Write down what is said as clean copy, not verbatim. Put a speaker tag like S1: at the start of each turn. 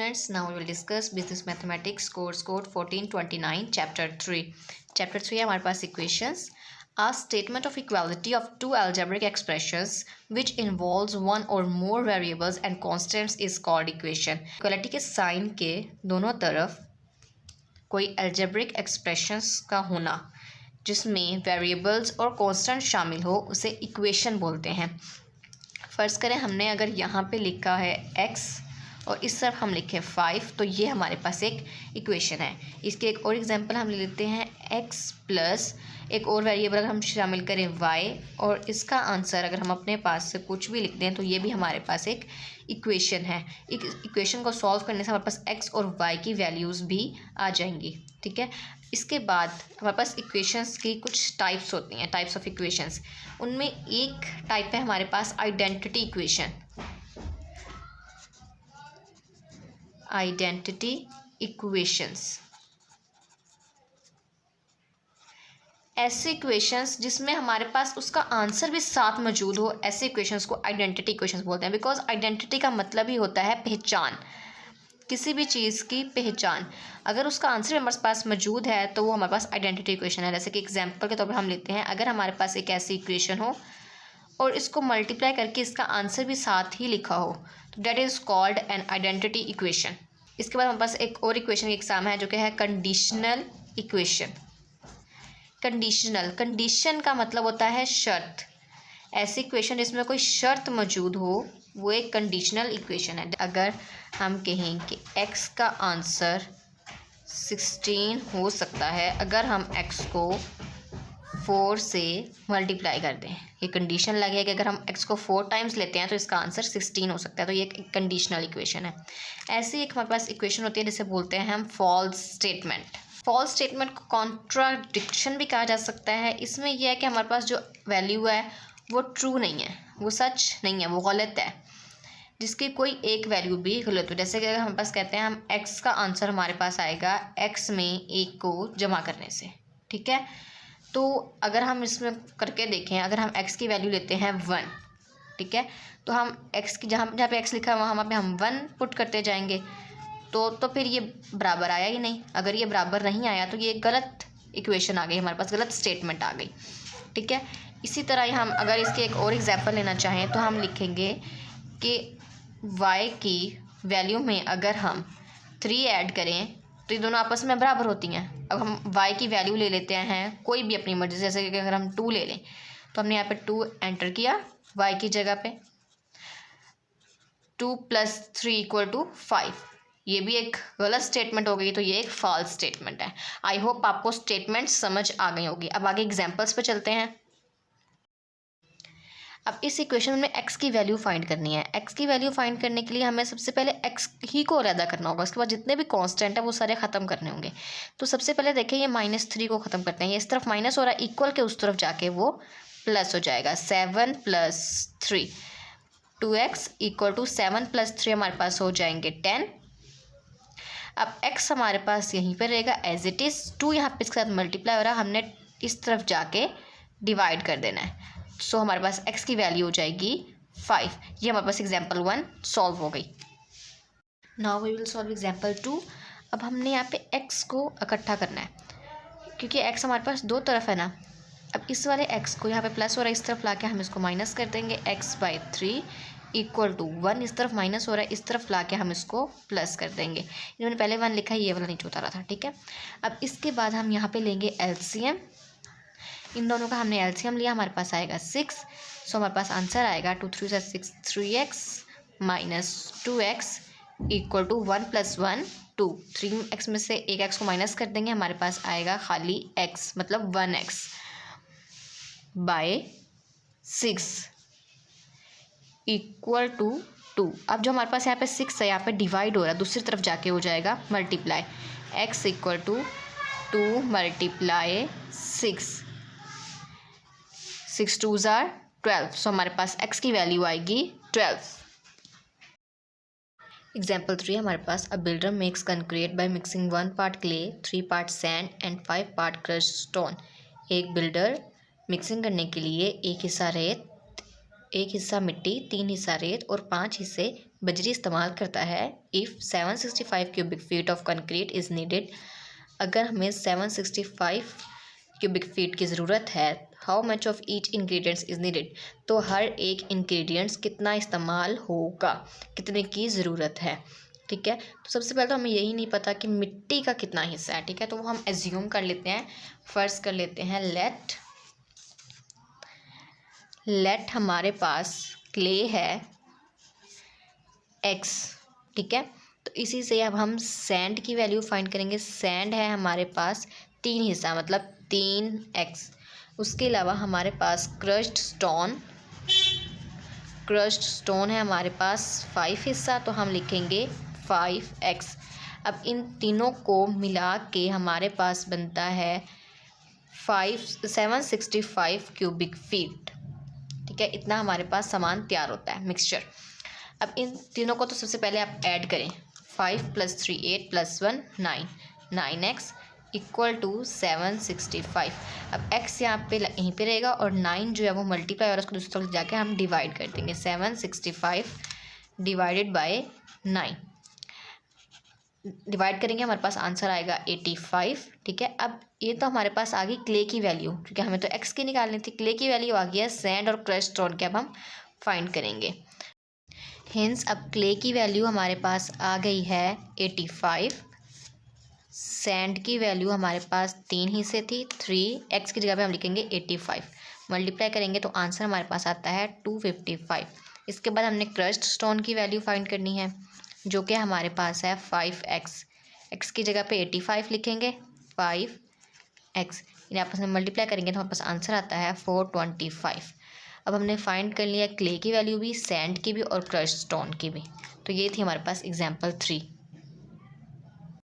S1: Students, now we will discuss business mathematics course code 1429 chapter 3. Chapter 3 हमारे पास equations. A statement of equality of two algebraic expressions which involves one or more variables and constants is called equation. Equality के sign के दोनों तरफ कोई algebraic expressions का होना जिसमें variables और constant शामिल हो उसे equation बोलते हैं. फ़र्ज़ करें हमने अगर यहाँ पे लिखा है x और इस तरफ हम लिखे 5 तो ये हमारे पास एक इक्वेशन है. इसके एक और एग्जांपल हम ले लेते हैं x प्लस एक और वेरिएबल अगर हम शामिल करें y और इसका आंसर अगर हम अपने पास से कुछ भी लिख दें तो ये भी हमारे पास एक इक्वेशन है. इक्वेशन को सॉल्व करने से हमारे पास x और y की वैल्यूज़ भी आ जाएंगी. ठीक है. इसके बाद हमारे पास इक्वेशंस की कुछ टाइप्स होती हैं, टाइप्स ऑफ इक्वेशंस. उनमें एक टाइप है हमारे पास आइडेंटिटी इक्वेशन. आइडेंटिटी इक्वेशंस ऐसे इक्वेशंस जिसमें हमारे पास उसका आंसर भी साथ मौजूद हो, ऐसे इक्वेशंस को आइडेंटिटी इक्वेशंस बोलते हैं. बिकॉज आइडेंटिटी का मतलब ही होता है पहचान, किसी भी चीज़ की पहचान. अगर उसका आंसर हमारे पास मौजूद है तो वो हमारे पास आइडेंटिटी इक्वेशन है. जैसे कि एग्जांपल के तौर पर हम लेते हैं, अगर हमारे पास एक ऐसी इक्वेशन हो और इसको मल्टीप्लाई करके इसका आंसर भी साथ ही लिखा हो तो that is called an identity equation. इसके बाद हमारे पास एक और इक्वेशन की एग्जाम है जो कि है कंडीशनल इक्वेशन. कंडीशन का मतलब होता है शर्त. ऐसी इक्वेशन जिसमें कोई शर्त मौजूद हो वो एक कंडीशनल इक्वेशन है. अगर हम कहें कि x का आंसर 16 हो सकता है अगर हम x को 4 से मल्टीप्लाई कर दें, ये कंडीशन लगे कि अगर हम x को 4 टाइम्स लेते हैं तो इसका आंसर 16 हो सकता है. तो ये एक कंडीशनल इक्वेशन है. ऐसी एक हमारे पास इक्वेशन होती है जिसे बोलते हैं हम फॉल्स स्टेटमेंट. फॉल्स स्टेटमेंट को कॉन्ट्राडिक्शन भी कहा जा सकता है. इसमें यह है कि हमारे पास जो वैल्यू है वो ट्रू नहीं है, वो सच नहीं है, वो गलत है, जिसकी कोई एक वैल्यू भी गलत हो. जैसे कि अगर हमारे पास कहते हैं हम x का आंसर हमारे पास आएगा x में 1 को जमा करने से. ठीक है. तो अगर हम इसमें करके देखें, अगर हम x की वैल्यू लेते हैं 1, ठीक है, तो हम x की जहाँ पे x लिखा है वहाँ पे हम 1 पुट करते जाएंगे तो फिर ये बराबर आया ही नहीं. अगर ये बराबर नहीं आया तो ये गलत इक्वेशन आ गई हमारे पास, गलत स्टेटमेंट आ गई. ठीक है. इसी तरह हम अगर इसके एक और एग्जांपल लेना चाहें तो हम लिखेंगे कि y की वैल्यू में अगर हम 3 ऐड करें तो ये दोनों आपस में बराबर होती हैं. अब हम y की वैल्यू ले लेते हैं कोई भी अपनी मर्जी, जैसे कि अगर हम 2 ले लें तो हमने यहाँ पे 2 एंटर किया y की जगह पे. 2 + 3 = 5. ये भी एक गलत स्टेटमेंट हो गई, तो ये एक फॉल्स स्टेटमेंट है. आई होप आपको स्टेटमेंट समझ आ गई होगी. अब आगे एग्जाम्पल्स पे चलते हैं. अब इस इक्वेशन में x की वैल्यू फाइंड करनी है. x की वैल्यू फाइंड करने के लिए हमें सबसे पहले x ही को अलग करना होगा. उसके बाद जितने भी कांस्टेंट है वो सारे ख़त्म करने होंगे. तो सबसे पहले देखिए ये -3 को ख़त्म करते हैं. ये इस तरफ माइनस हो रहा है, इक्वल के उस तरफ जाके वो प्लस हो जाएगा. 7 + 3 2x = 7 + 3 हमारे पास हो जाएंगे 10. अब x हमारे पास यहीं पर रहेगा एज इट इज़. 2 यहाँ पे इसके साथ मल्टीप्लाई हो रहा है, हमने इस तरफ जाके डिवाइड कर देना है. सो हमारे पास x की वैल्यू हो जाएगी 5. ये हमारे पास एग्जाम्पल 1 सॉल्व हो गई. Now we will solve example 2. अब हमने यहाँ पे x को इकट्ठा करना है क्योंकि x हमारे पास दो तरफ है ना. अब इस वाले x को यहाँ पे प्लस हो रहा है, इस तरफ लाके हम इसको माइनस कर देंगे. x/3 = 1. इस तरफ माइनस हो रहा है, इस तरफ लाके हम इसको प्लस कर देंगे. इन्होंने पहले 1 लिखा है, ये वाला नीचे उतारा था. ठीक है. अब इसके बाद हम यहाँ पे लेंगे LCM. इन दोनों का हमने LCM लिया, हमारे पास आएगा 6. सो हमारे पास आंसर आएगा 2 3 6 3x - 2x = 1 + 1 2. 3x में से एक x को माइनस कर देंगे, हमारे पास आएगा खाली x, मतलब 1x / 6 = 2. अब जो हमारे पास यहाँ पे 6 है, यहाँ पे डिवाइड हो रहा है, दूसरी तरफ जाके हो जाएगा मल्टीप्लाई. x = 2 × 6. 6 2s are 12. सो हमारे पास x की वैल्यू आएगी 12. एग्जाम्पल 3 हमारे पास a builder makes concrete by mixing 1 part clay, 3 part sand and 5 part crushed stone. एक बिल्डर मिक्सिंग करने के लिए एक हिस्सा रेत, 1 हिस्सा मिट्टी, 3 हिस्सा रेत और 5 हिस्से बजरी इस्तेमाल करता है। If 765 cubic feet of concrete is needed, अगर हमें 765 क्यूबिक फीट की ज़रूरत है, how much of each ingredients is needed, तो हर एक इंग्रेडिएंट्स कितना इस्तेमाल होगा, कितने की ज़रूरत है। ठीक है, तो सबसे पहले तो हमें यही नहीं पता कि मिट्टी का कितना हिस्सा है। ठीक है, तो वो हम एज्यूम कर लेते हैं। फर्ज कर लेते हैं लेट हमारे पास क्ले है x। ठीक है, तो इसी से अब हम सैंड की वैल्यू फाइंड करेंगे। सैंड है हमारे पास 3 हिस्सा, मतलब 3x। उसके अलावा हमारे पास क्रश्ड स्टोन है हमारे पास 5 हिस्सा, तो हम लिखेंगे 5x। अब इन तीनों को मिला के हमारे पास बनता है 765 क्यूबिक फीट। ठीक है, इतना हमारे पास सामान तैयार होता है, मिक्सचर। अब इन तीनों को तो सबसे पहले आप ऐड करें। 5 + 3 8 + 1 9, 9x = 765। अब x यहाँ पे यहीं पे रहेगा और 9 जो है वो मल्टीप्लाई और उसको दूसरी तरफ जाके हम डिवाइड कर देंगे। 765 डिवाइडेड बाय 9 डिवाइड करेंगे, हमारे पास आंसर आएगा 85। ठीक है, अब ये तो हमारे पास आ गई क्ले की वैल्यू, क्योंकि हमें तो एक्स की निकालनी थी। क्ले की वैल्यू आ गई है। सैंड और क्रश्ड स्टोन के अब हम फाइंड करेंगे। हिंस अब क्ले की वैल्यू हमारे पास आ गई है 85। सैंड की वैल्यू हमारे पास 3 हिस्से थी 3, एक्स की जगह पे हम लिखेंगे 85। मल्टीप्लाई करेंगे तो आंसर हमारे पास आता है 255। इसके बाद हमने क्रश्ड स्टोन की वैल्यू फाइंड करनी है, जो कि हमारे पास है 5x। एक्स की जगह पे 85 लिखेंगे, 5x इन्हें आपस में मल्टीप्लाई करेंगे तो हमारे पास आंसर आता है 425। अब हमने फाइंड कर लिया क्ले की वैल्यू भी, सैंड की भी और क्रश्ड स्टोन की भी। तो ये थी हमारे पास एग्जाम्पल 3।